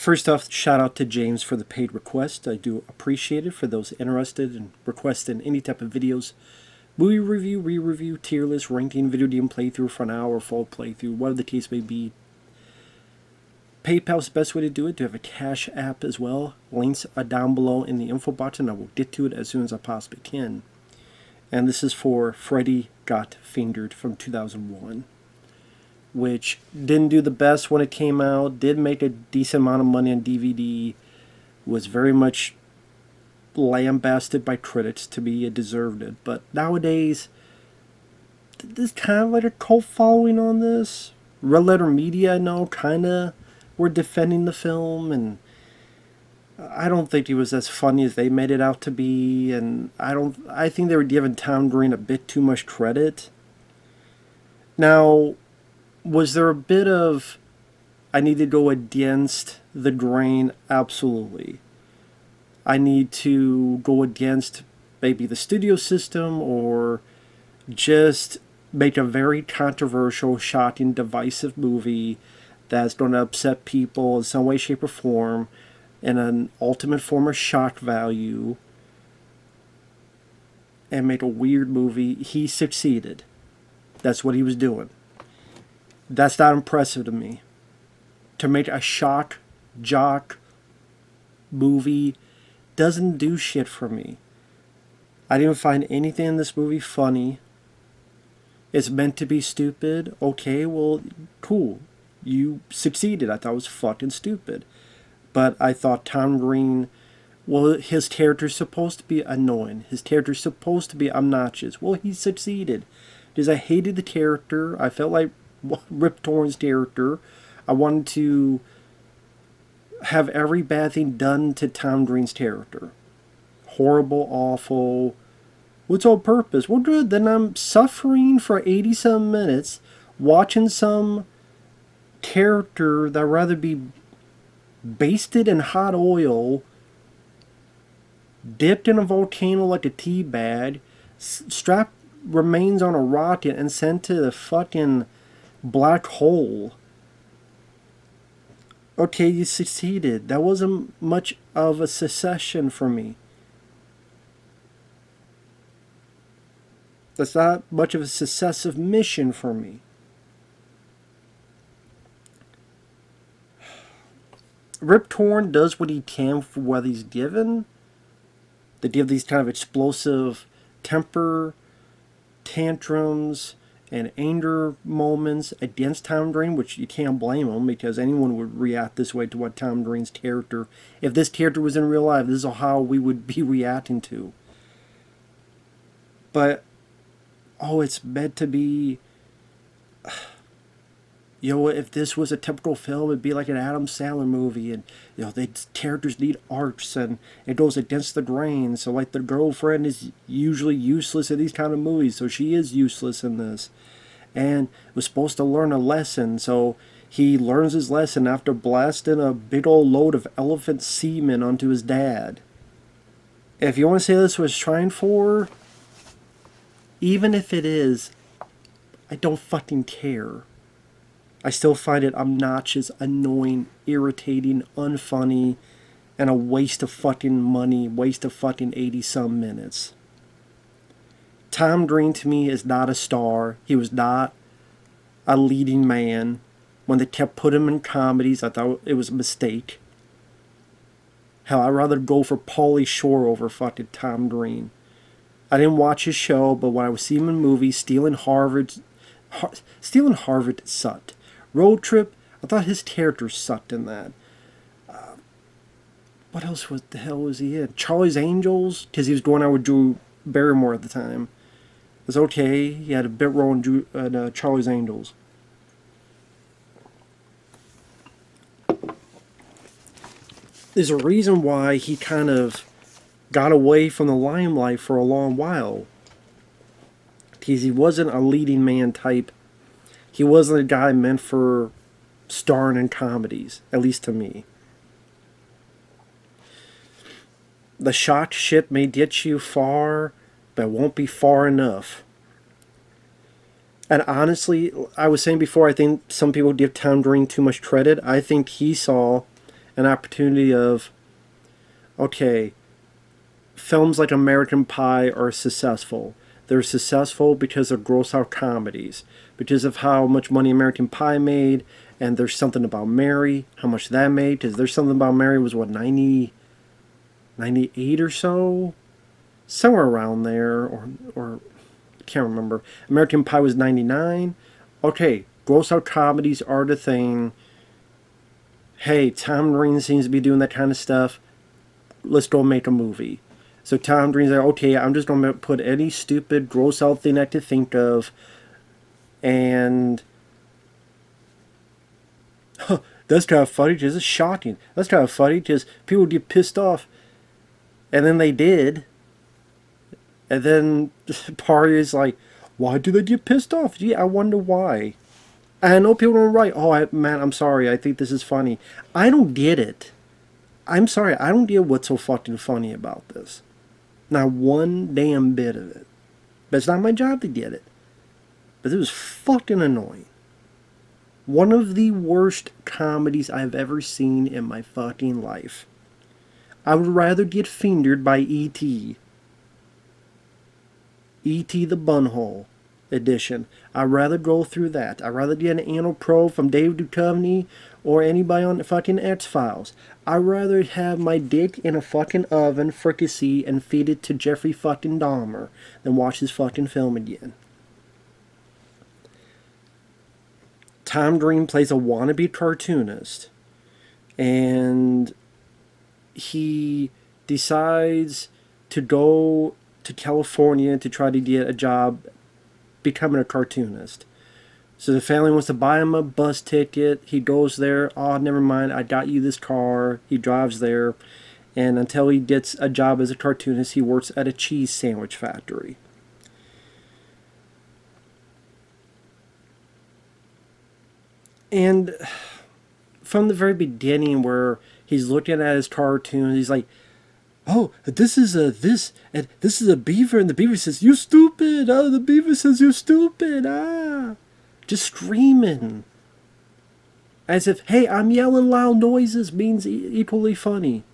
First off, shout out to James for the paid request. I do appreciate it for those interested in requesting any type of videos. Movie review, re-review, tier list, ranking, video game playthrough for an hour, full playthrough, whatever the case may be. PayPal is the best way to do it. Do have a Cash App as well. Links are down below in the info box, and I will get to it as soon as I possibly can. And this is for Freddy Got Fingered from 2001. Which didn't do the best when it came out, did make a decent amount of money on DVD, was very much lambasted by critics to be deserved it. But nowadays, there's kind of like a cult following on this. Red Letter Media, I know, kind of were defending the film, and I don't think it was as funny as they made it out to be, and I think they were giving Tom Green a bit too much credit. Now, was there a bit of, I need to go against the grain? Absolutely. I need to go against maybe the studio system, or just make a very controversial, shocking, divisive movie that's going to upset people in some way, shape, or form, and an ultimate form of shock value, and make a weird movie. He succeeded. That's what he was doing. That's not impressive to me. To make a shock jock movie doesn't do shit for me. I didn't find anything in this movie funny. It's meant to be stupid. Okay, well, cool. You succeeded. I thought it was fucking stupid. But I thought Tom Green, well, his character's supposed to be annoying. His character's supposed to be obnoxious. Well, he succeeded. Because I hated the character. I felt like Rip Torn's character. I wanted to have every bad thing done to Tom Green's character. Horrible, awful. What's all purpose? Well, good. Then I'm suffering for 80-some minutes watching some character that I'd rather be basted in hot oil, dipped in a volcano like a tea bag, strapped remains on a rocket, and sent to the fucking black hole. Okay, you succeeded. That wasn't much of a secession for me. That's not much of a successive mission for me. Rip Torn does what he can for what he's given. They give these kind of explosive temper tantrums and anger moments against Tom Green, which you can't blame him, because anyone would react this way to what Tom Green's character, if this character was in real life, this is how we would be reacting to. But, oh, it's meant to be, you know, if this was a typical film, it'd be like an Adam Sandler movie, and, you know, the characters need arcs, and it goes against the grain. So, like, the girlfriend is usually useless in these kind of movies, so she is useless in this. And was supposed to learn a lesson, so he learns his lesson after blasting a big old load of elephant semen onto his dad. If you want to say this was trying for, even if it is, I don't fucking care. I still find it obnoxious, annoying, irritating, unfunny, and a waste of fucking money, waste of fucking 80-some minutes. Tom Green, to me, is not a star. He was not a leading man. When they kept putting him in comedies, I thought it was a mistake. Hell, I'd rather go for Pauly Shore over fucking Tom Green. I didn't watch his show, but when I was seeing him in movies, Stealing Harvard sucked. Road Trip, I thought his character sucked in that. What else the hell was he in? Charlie's Angels, because he was going out with Drew Barrymore at the time. It was okay. He had a bit role in Charlie's Angels. There's a reason why he kind of got away from the limelight for a long while. Because he wasn't a leading man type. He wasn't a guy meant for starring in comedies, at least to me. The shock shit may get you far, but it won't be far enough. And honestly, I was saying before, I think some people give Tom Green too much credit. I think he saw an opportunity of, okay, films like American Pie are successful. They're successful because of gross out comedies, because of how much money American Pie made, and There's Something About Mary, how much that made, because There's Something About Mary was what, 98 or so? Somewhere around there, or I can't remember. American Pie was 99. Okay, gross out comedies are the thing. Hey, Tom Green seems to be doing that kind of stuff. Let's go make a movie. So Tom Green's like, okay, I'm just going to put any stupid, gross out thing I could think of, and that's kind of funny because it's shocking. That's kind of funny because people get pissed off. And then they did. And then the party is like, why do they get pissed off? Gee, I wonder why. And I know people don't write, oh, man, I'm sorry, I think this is funny. I don't get it. I'm sorry, I don't get what's so fucking funny about this. Not one damn bit of it. But it's not my job to get it. But it was fucking annoying. One of the worst comedies I've ever seen in my fucking life. I would rather get fingered by E.T. E.T. the Bunhole edition. I'd rather go through that. I'd rather get an anal probe from Dave Duchovny or anybody on the fucking X-Files. I'd rather have my dick in a fucking oven, fricassee, and feed it to Jeffrey fucking Dahmer than watch this fucking film again. Tom Green plays a wannabe cartoonist, and he decides to go to California to try to get a job becoming a cartoonist. So the family wants to buy him a bus ticket. He goes there. Oh, never mind. I got you this car. He drives there. And until he gets a job as a cartoonist, he works at a cheese sandwich factory. And from the very beginning where he's looking at his cartoons, he's like, oh, this is a this, and this is a beaver, and the beaver says, you stupid! Oh, the beaver says, you stupid! Ah! Just screaming. As if, hey, I'm yelling loud noises means equally funny.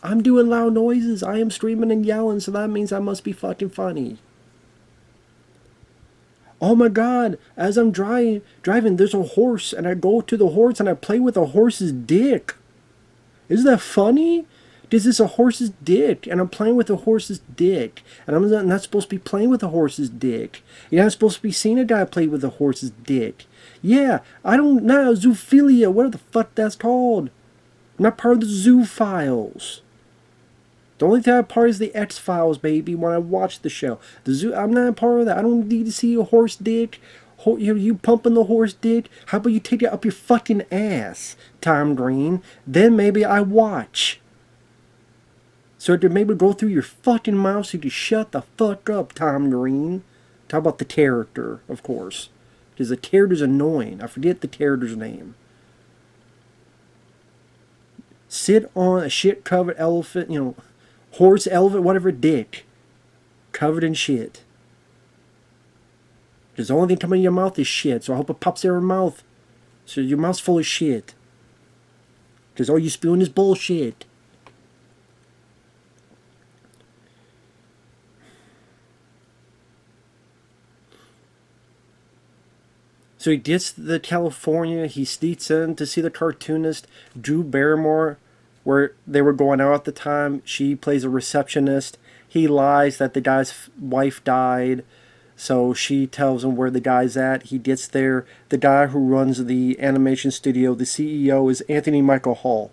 I'm doing loud noises. I am screaming and yelling, so that means I must be fucking funny. Oh my god, as I'm driving, there's a horse, and I go to the horse and I play with a horse's dick. Isn't that funny? This is a horse's dick, and I'm playing with a horse's dick. And I'm not supposed to be playing with a horse's dick. You're not supposed to be seeing a guy play with a horse's dick. Yeah, I don't know, zoophilia, whatever the fuck that's called. I'm not part of the zoo files. The only thing I'm part is the X-Files, baby, when I watch the show. The zoo, I'm not part of that. I don't need to see a horse dick. You pumping the horse dick? How about you take it up your fucking ass, Tom Green? Then maybe I watch. So it maybe go through your fucking mouth so you can shut the fuck up, Tom Green. Talk about the character, of course. Because the character's annoying. I forget the character's name. Sit on a shit-covered elephant, horse, elephant, whatever, dick. Covered in shit. Because the only thing coming in your mouth is shit. So I hope it pops out of your mouth. So your mouth's full of shit. Because all you spewing is bullshit. So he gets to California. He sneaks in to see the cartoonist, Drew Barrymore, where they were going out at the time. She plays a receptionist. He lies that the guy's wife died. So she tells him where the guy's at. He gets there. The guy who runs the animation studio, the CEO, is Anthony Michael Hall.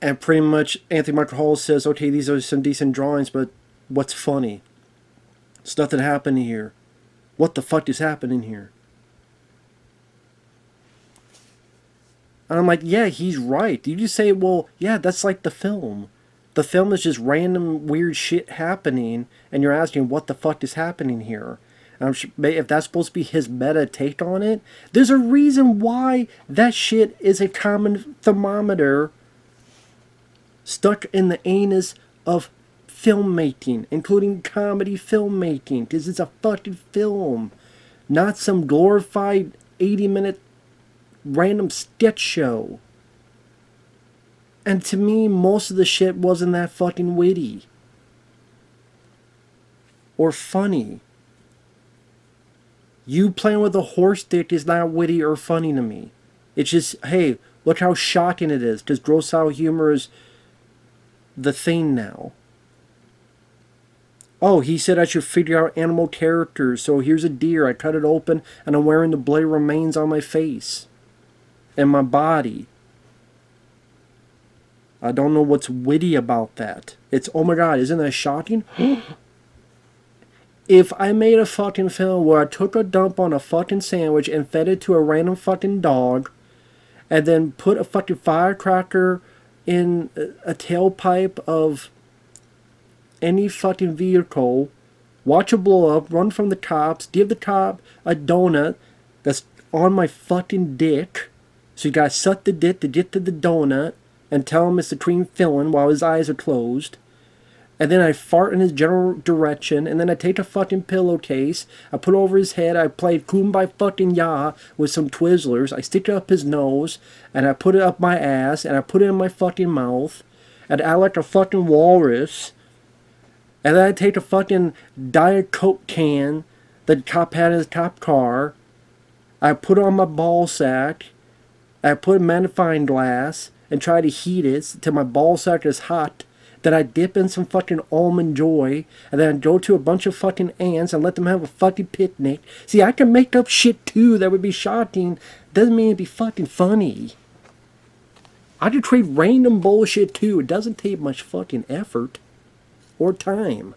And pretty much Anthony Michael Hall says, okay, these are some decent drawings, but what's funny? There's nothing happening here. What the fuck is happening here? And I'm like, yeah, he's right. You just say, well, yeah, that's like the film. The film is just random weird shit happening, and you're asking what the fuck is happening here. And if that's supposed to be his meta take on it, there's a reason why that shit is a common thermometer stuck in the anus of filmmaking, including comedy filmmaking, because it's a fucking film. not some glorified 80-minute random sketch show. And to me, most of the shit wasn't that fucking witty. Or funny. You playing with a horse dick is not witty or funny to me. It's just, hey, look how shocking it is. Because gross out humor is the thing now. Oh, he said I should figure out animal characters. So here's a deer. I cut it open and I'm wearing the bloody remains on my face. And my body. I don't know what's witty about that. It's, oh my god, isn't that shocking? If I made a fucking film where I took a dump on a fucking sandwich and fed it to a random fucking dog, and then put a fucking firecracker in a tailpipe of any fucking vehicle, watch it blow up, run from the cops, give the cop a donut that's on my fucking dick, so you gotta suck the dick to get to the donut, and tell him it's the cream filling while his eyes are closed. And then I fart in his general direction, and then I take a fucking pillowcase, I put it over his head, I play Kumbaya fucking Ya with some Twizzlers, I stick it up his nose, and I put it up my ass, and I put it in my fucking mouth, and I like a fucking walrus, and then I take a fucking Diet Coke can that the cop had in his cop car, I put it on my ball sack, I put a magnifying glass, and try to heat it till my ball sack is hot. Then I dip in some fucking almond joy, and then I go to a bunch of fucking ants and let them have a fucking picnic. See, I can make up shit too that would be shocking. Doesn't mean it'd be fucking funny. I could trade random bullshit too. It doesn't take much fucking effort. Or time.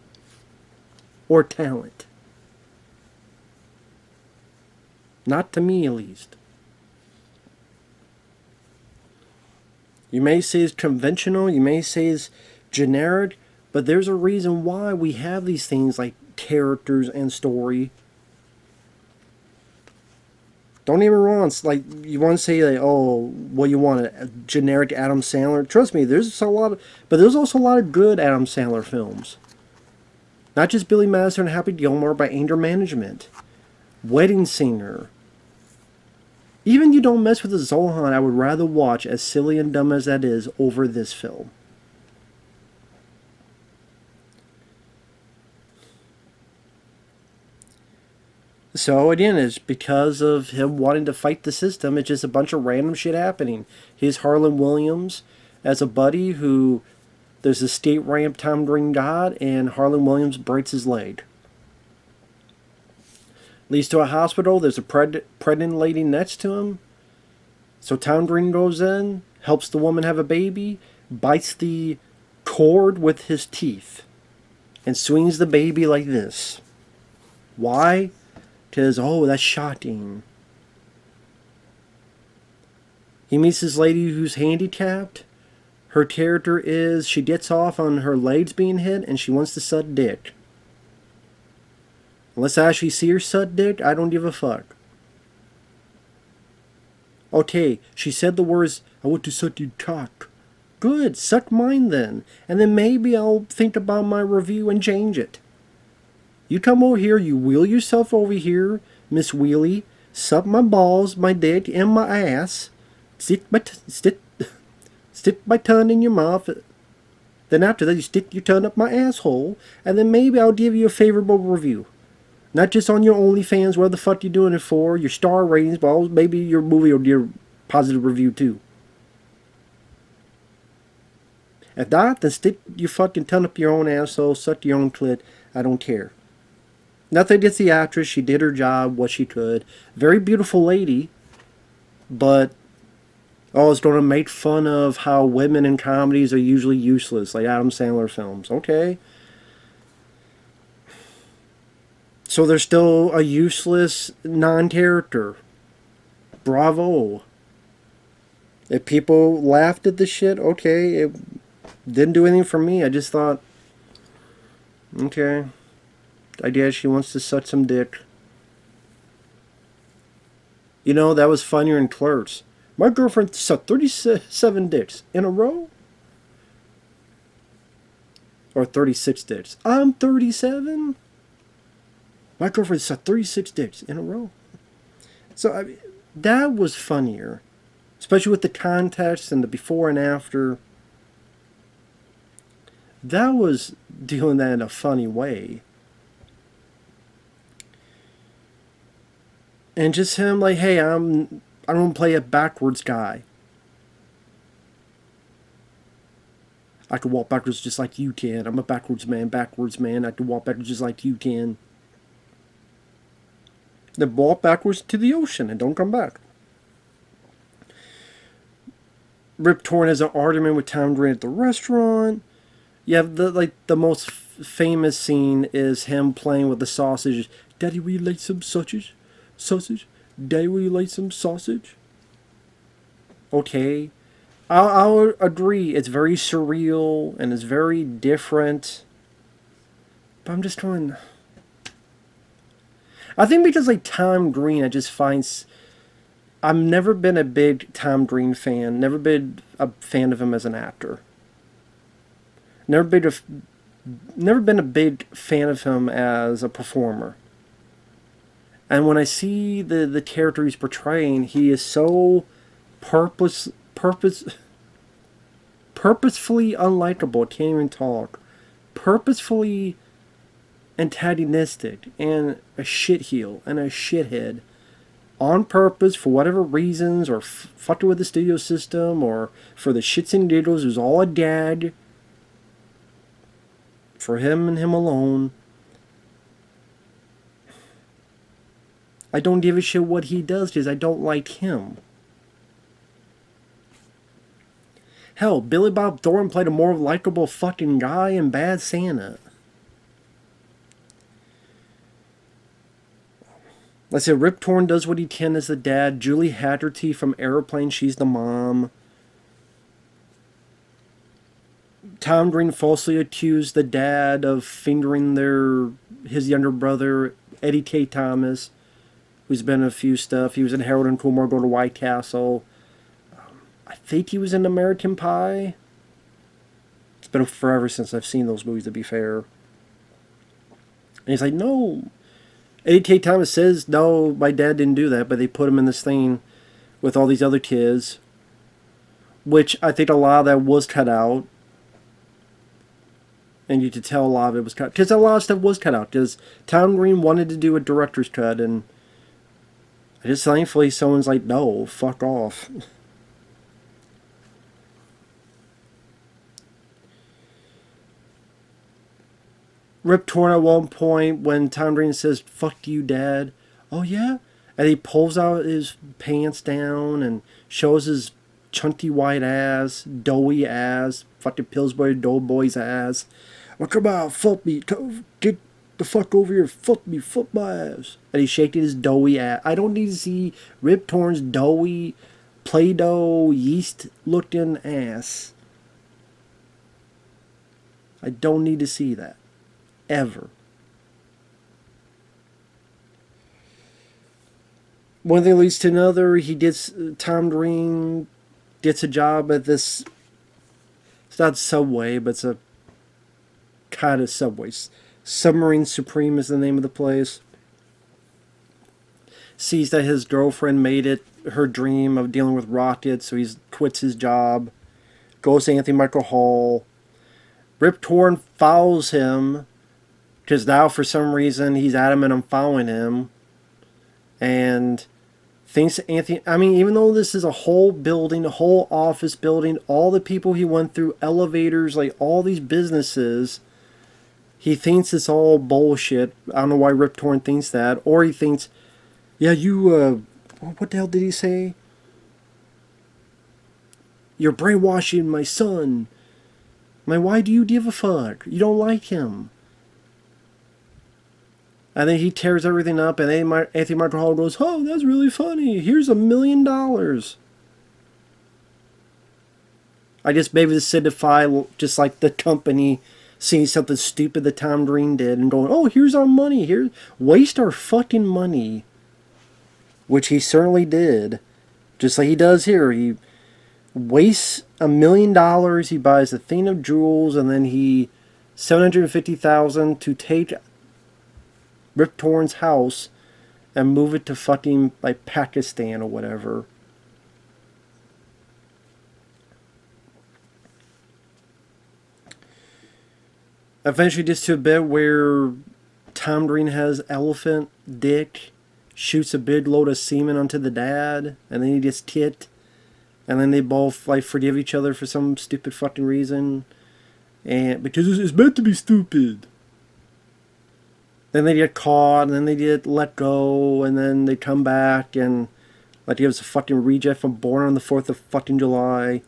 Or talent. Not to me, at least. You may say it's conventional, you may say it's generic, but there's a reason why we have these things like characters and story. Don't get me wrong, it's like you want to say like, oh, what you want, a generic Adam Sandler. Trust me, there's a lot of, but there's also a lot of good Adam Sandler films. Not just Billy Madison and Happy Gilmore by Anger Management. Wedding Singer. Even You Don't Mess with the Zohan, I would rather watch, as silly and dumb as that is, over this film. So again, it's because of him wanting to fight the system. It's just a bunch of random shit happening. Here's Harlan Williams as a buddy who, there's a skate ramp time during God, and Harlan Williams breaks his leg. Leads to a hospital. There's a pregnant lady next to him. So Tom Green goes in, helps the woman have a baby, bites the cord with his teeth, and swings the baby like this. Why? Because, oh, that's shocking. He meets this lady who's handicapped. Her character is, she gets off on her legs being hit, and she wants to suck dick. Unless I actually see her suck dick, I don't give a fuck. Okay, she said the words, I want to suck your cock. Good, suck mine then. And then maybe I'll think about my review and change it. You come over here, you wheel yourself over here, Miss Wheelie, suck my balls, my dick, and my ass. Stick my tongue in your mouth. Then after that, you stick your tongue up my asshole, and then maybe I'll give you a favorable review. Not just on your OnlyFans, what the fuck you doing it for, your star ratings, but maybe your movie will get a positive review too. If not, then stick your fucking tongue up your own asshole, suck your own clit, I don't care. Nothing against the actress, she did her job, what she could. Very beautiful lady, but oh, it's going to make fun of how women in comedies are usually useless, like Adam Sandler films. Okay. So there's still a useless non-character. Bravo. If people laughed at the shit, okay, it didn't do anything for me. I just thought, okay, I guess she wants to suck some dick. You know, that was funnier in Clerks. My girlfriend sucked 37 dicks in a row. Or 36 dicks. I'm 37? My girlfriend sucked 36 dicks in a row. So, I mean, that was funnier. Especially with the context and the before and after. That was doing that in a funny way. And just him like, hey, I don't play a backwards guy. I can walk backwards just like you can. I'm a backwards man. I can walk backwards just like you can. Then walk backwards to the ocean and don't come back. Rip Torn has an argument with Tom Green at the restaurant. You have the most famous scene is him playing with the sausage. Daddy, will you like some sausage? Sausage? Daddy, will you like some sausage? Okay. I'll agree. It's very surreal and it's very different. But I'm just going... I think because like Tom Green, I just find... I've never been a big Tom Green fan. Never been a fan of him as an actor. Never been a big fan of him as a performer. And when I see the character he's portraying, he is so purposefully unlikable. Can't even talk. Purposefully antagonistic and a shitheel and a shithead. On purpose, for whatever reasons, or fucking with the studio system, or for the shits and giggles, it was all a gag. For him and him alone. I don't give a shit what he does because I don't like him. Hell, Billy Bob Thornton played a more likable fucking guy in Bad Santa. Let's say Rip Torn does what he can as the dad. Julie Hagerty from Airplane, she's the mom. Tom Green falsely accused the dad of fingering his younger brother, Eddie Kaye Thomas, who's been in a few stuff. He was in Harold and Kumar Go to White Castle. I think he was in American Pie. It's been forever since I've seen those movies, to be fair. And he's like, no. Eddie Kaye Thomas says, no, my dad didn't do that, but they put him in this thing with all these other kids, which I think a lot of that was cut out. And you could tell a lot of it was cut. Because a lot of stuff was cut out. Because Tom Green wanted to do a director's cut, and I just thankfully someone's like, no, fuck off. Rip Torn at one point when Tom Green says, fuck you, Dad. Oh, yeah? And he pulls out his pants down and shows his chunky white ass, doughy ass, fucking Pillsbury Doughboy's ass. Well, come on, fuck me. Get the fuck over here. Fuck me. Fuck my ass. And he's shaking his doughy ass. I don't need to see Rip Torn's doughy, Play-Doh, yeast-looking ass. I don't need to see that. Ever. One thing leads to another. Tom Green gets a job at this, it's not Subway, but it's a kind of Subway. Submarine Supreme is the name of the place. Sees that his girlfriend made it her dream of dealing with rockets, so he quits his job. Goes to Anthony Michael Hall. Rip Torn follows him, because now for some reason he's adamant on following him. And thinks Anthony, I mean, even though this is a whole building, a whole office building, all the people he went through, elevators, like all these businesses, he thinks it's all bullshit. I don't know why Rip Torn thinks that. Or he thinks, yeah, what the hell did he say? You're brainwashing my son. Why do you give a fuck? You don't like him. And then he tears everything up, and Anthony Michael Hall goes, oh, that's really funny. Here's $1 million. I guess maybe to signify, just like the company seeing something stupid that Tom Green did and going, oh, here's our money. Waste our fucking money. Which he certainly did. Just like he does here. He wastes $1 million. He buys a thing of jewels, and then $750,000 to take Rip Torn's house and move it to fucking like Pakistan or whatever. Eventually gets to a bit where Tom Green has elephant dick, shoots a big load of semen onto the dad, and then he gets tit, and then they both like forgive each other for some stupid fucking reason, and because it's meant to be stupid. Then they get caught, and then they get let go, and then they come back, and like he was a fucking reject from Born on the 4th of fucking July.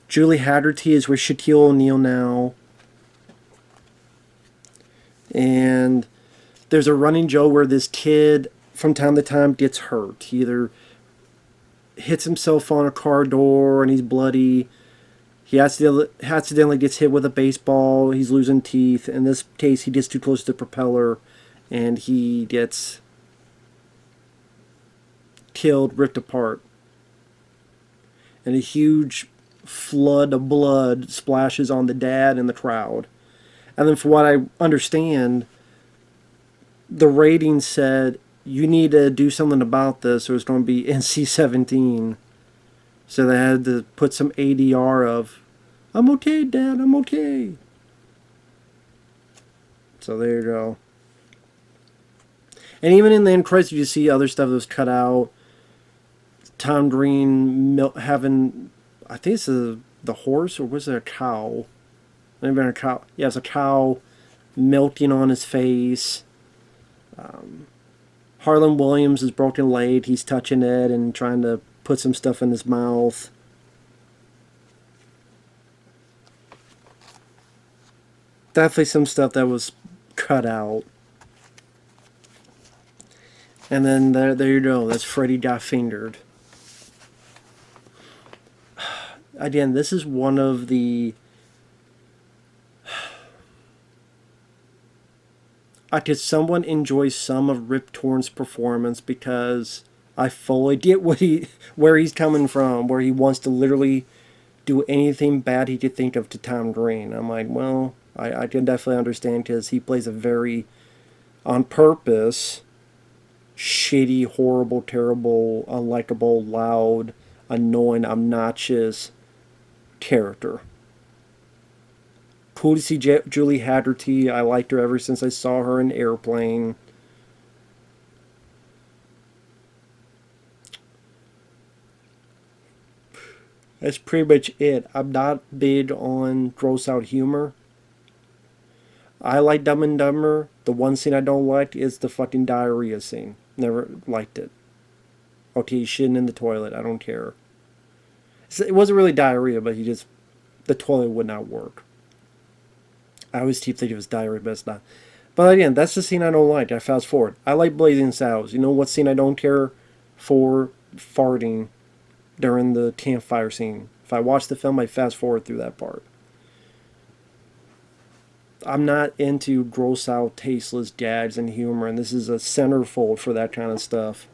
Julie Hagerty is with Shaquille O'Neal now. And there's a running joke where this kid, from time to time, gets hurt. He either hits himself on a car door and he's bloody. He accidentally gets hit with a baseball. He's losing teeth. In this case, he gets too close to the propeller and he gets killed, ripped apart. And a huge flood of blood splashes on the dad and the crowd. And then, for what I understand, the rating said you need to do something about this, or it's going to be NC-17. So they had to put some ADR of, "I'm okay, Dad, I'm okay." So there you go. And even in the end credits, you see other stuff that was cut out. Tom Green having, I think it's the horse, or was it a cow? Maybe a cow. Yeah, it's a cow milking on his face. Harlan Williams is broken leg. He's touching it and trying to put some stuff in his mouth. Definitely some stuff that was cut out. And then there you go. That's Freddy Got Fingered. Again, this is one of the... Could someone enjoy some of Rip Torn's performance, because I fully get where he's coming from, where he wants to literally do anything bad he could think of to Tom Green. I'm like, well, I can definitely understand, because he plays a very, on purpose, shitty, horrible, terrible, unlikable, loud, annoying, obnoxious character. Cool to see Julie Hagerty. I liked her ever since I saw her in Airplane. That's pretty much it. I'm not big on gross out humor. I like Dumb and Dumber. The one scene I don't like is the fucking diarrhea scene. Never liked it. Okay, he's shitting in the toilet. I don't care. It wasn't really diarrhea, but the toilet would not work. I always keep thinking it was diarrhea, but it's not. But again, that's the scene I don't like. I fast forward. I like Blazing Saddles. You know what scene I don't care for? Farting during the campfire scene. If I watch the film, I fast forward through that part. I'm not into gross out, tasteless gags and humor, and this is a centerfold for that kind of stuff.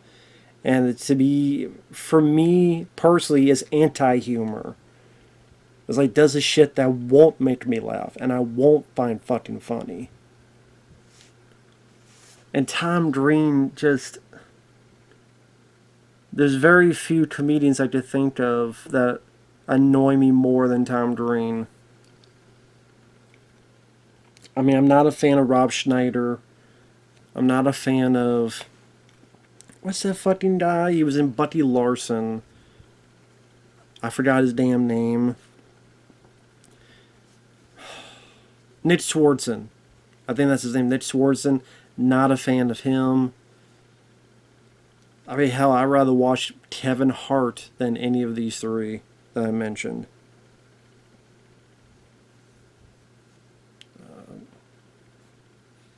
And to be, for me personally, is anti-humor. It's like, does a shit that won't make me laugh and I won't find fucking funny. And Tom Green just... There's very few comedians I could think of that annoy me more than Tom Green. I mean, I'm not a fan of Rob Schneider. I'm not a fan of... What's that fucking guy? He was in Bucky Larson. I forgot his damn name. Nick Swardson. I think that's his name, Nick Swardson. Not a fan of him. I mean, hell, I'd rather watch Kevin Hart than any of these three that I mentioned.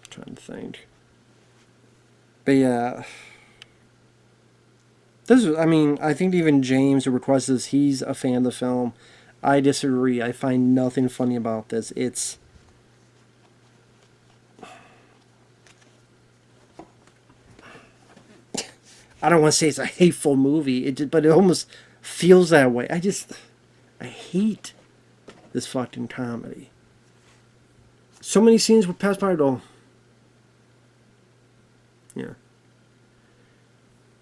Trying to think. But yeah. I think even James, who requested this, he's a fan of the film. I disagree. I find nothing funny about this. It's... I don't want to say it's a hateful movie, but it almost feels that way. I hate this fucking comedy. So many scenes with Pass by, though. Yeah.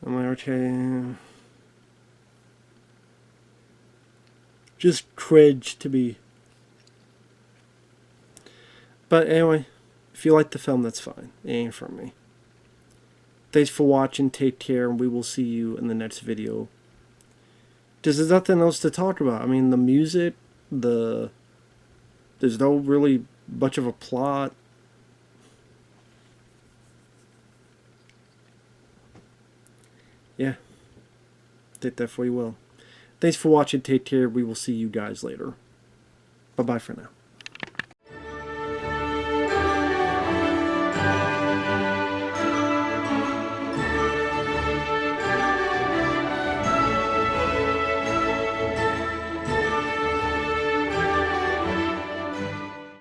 I'm like, okay. Just cringe to me. But anyway, if you like the film, that's fine. It ain't for me. Thanks for watching. Take care, and we will see you in the next video. There's nothing else to talk about. I mean, the music, there's no really much of a plot. Yeah. Take that for you will. Thanks for watching. Take care. We will see you guys later. Bye-bye for now.